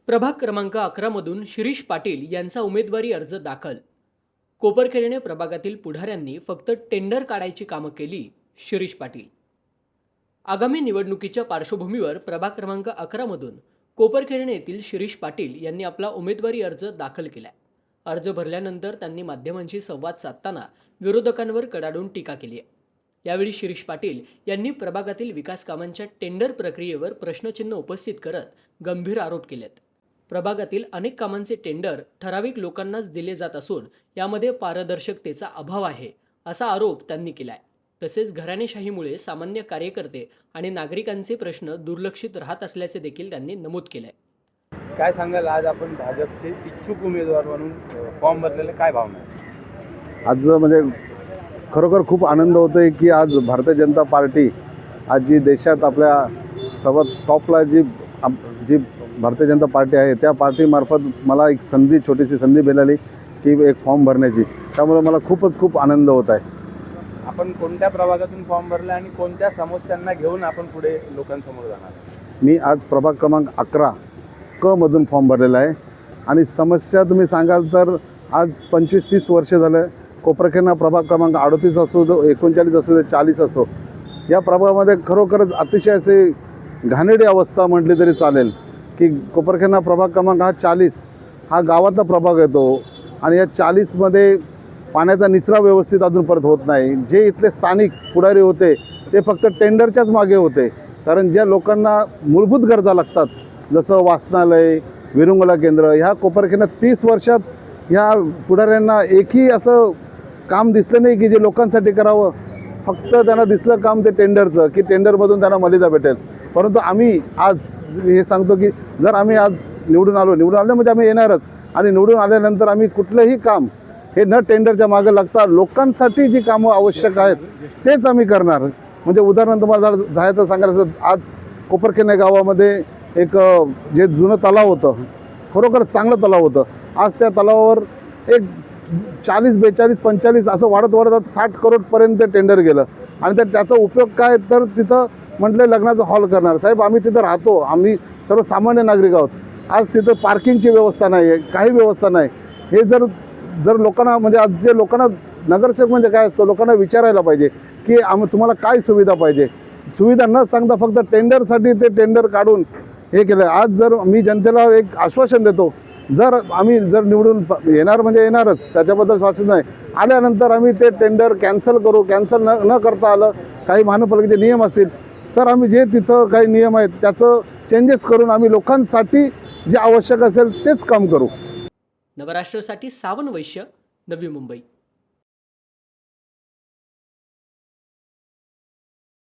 प्रभाग क्रमांक 11 मधून शिरीष पाटील यांचा उमेदवारी अर्ज दाखल। कोपरखेरणे प्रभागातील पुढाऱ्यांनी फक्त टेंडर काढायची कामं केली। शिरीष पाटील आगामी निवडणुकीच्या पार्श्वभूमीवर प्रभाग क्रमांक 11 मधून कोपरखेरणे येथील शिरीष पाटील यांनी आपला उमेदवारी अर्ज दाखल केलाय। अर्ज भरल्यानंतर त्यांनी माध्यमांशी संवाद साधताना विरोधकांवर कडाडून टीका केली आहे। यावेळी शिरीष पाटील यांनी प्रभागातील विकास कामांच्या टेंडर प्रक्रियेवर प्रश्नचिन्ह उपस्थित करत गंभीर आरोप केलेत। प्रभागातील अनेक कामांचे टेंडर ठराविक लोकांनाच दिले जात असून यामध्ये पारदर्शकतेचा अभाव आहे असा आरोप त्यांनी केलाय। तसेच घराणेशाहीमुळे सामान्य कार्यकर्ते आणि नागरिकांचे प्रश्न दुर्लक्षित राहत असल्याचे देखील त्यांनी नमूद केलंय। काय सांगाल, आज आपण भाजपचे इच्छुक उमेदवार म्हणून फॉर्म भरलेले, काय भावना आहे? आज म्हणजे खरोखर खूप आनंद होतोय की आज भारतीय जनता पार्टी आज जी देशात आपल्या सर्वात टॉपला जी भारतीय जनता पार्टी आहे त्या पार्टीमार्फत मला एक छोटीशी संधी मिळाली की एक फॉर्म भरण्याची। त्यामुळे मला खूप आनंद होत आहे। आपण कोणत्या प्रभागातून फॉर्म भरला आणि कोणत्या समस्यांना घेऊन आपण पुढे लोकांसमोर जाणार? मी आज प्रभाग क्रमांक 11 क मधून फॉर्म भरलेला आहे आणि समस्या तुम्ही सांगाल तर आज 25-30 वर्ष झालं कोपरखेरणा प्रभाग क्रमांक 38 असो, 39 असो, 40 असो, या प्रभागामध्ये खरोखरच अतिशय असे घाणेरडी अवस्था म्हटली तरी चालेल की कोपरखेरणा प्रभाग क्रमांक 40 हा गावातला प्रभाग येतो आणि या 40मध्ये पाण्याचा निचरा व्यवस्थित अजून परत होत नाही। जे इथले स्थानिक पुढारी होते ते फक्त टेंडरच्याच मागे होते, कारण ज्या लोकांना मूलभूत गरजा लागतात जसं वाचनालय, विरंगुळा केंद्र, ह्या कोपरखेरण्यात 30 वर्षात ह्या पुढाऱ्यांना एकही असं काम दिसलं नाही की जे लोकांसाठी करावं। फक्त त्यांना दिसलं काम ते टेंडरचं की टेंडरमधून त्यांना मलिदा भेटेल। परंतु आम्ही आज हे सांगतो की जर आम्ही आज निवडून आलो म्हणजे आम्ही येणारच, आणि निवडून आल्यानंतर आम्ही कुठलंही काम हे न टेंडरच्या मागे लागता लोकांसाठी जी कामं आवश्यक आहेत तेच आम्ही करणार। म्हणजे उदाहरण तुम्हाला जर जायचं सांगायचं, आज कोपरखेरणे गावामध्ये एक जे जुनं तलाव होतं, खरोखर चांगलं तलाव होतं, आज त्या तलावावर एक 40, 42, 45 असं वाढत 60 करोडपर्यंत टेंडर गेलं। आणि त्याचा उपयोग काय, तर तिथं म्हटलं लग्नाचा हॉल करणार। साहेब, आम्ही तिथं राहतो, आम्ही सर्वसामान्य नागरिक आहोत। आज तिथं पार्किंगची व्यवस्था नाही आहे, काही व्यवस्था नाही। हे जर लोकांना म्हणजे आज जे लोकांना नगरसेवक म्हणजे काय असतो, लोकांना विचारायला पाहिजे की तुम्हाला काय सुविधा पाहिजे। सुविधा न सांगता फक्त टेंडरसाठी ते टेंडर काढून हे केलं। आज जर मी जनतेला एक आश्वासन देतो, जर आम्ही निवडून येणार म्हणजे येणारच, त्याच्याबद्दल श्वासन नाही, आल्यानंतर आम्ही ते टेंडर कॅन्सल करू। कॅन्सल न करता आलं, काही महानगरपालिकेचे नियम असतील तर आम्ही जे तिथं काही नियम आहेत त्याचं चेंजेस करून आम्ही लोकांसाठी जे आवश्यक असेल तेच काम करू। नवराष्ट्रासाठी सावन वैश्य, नवी मुंबई।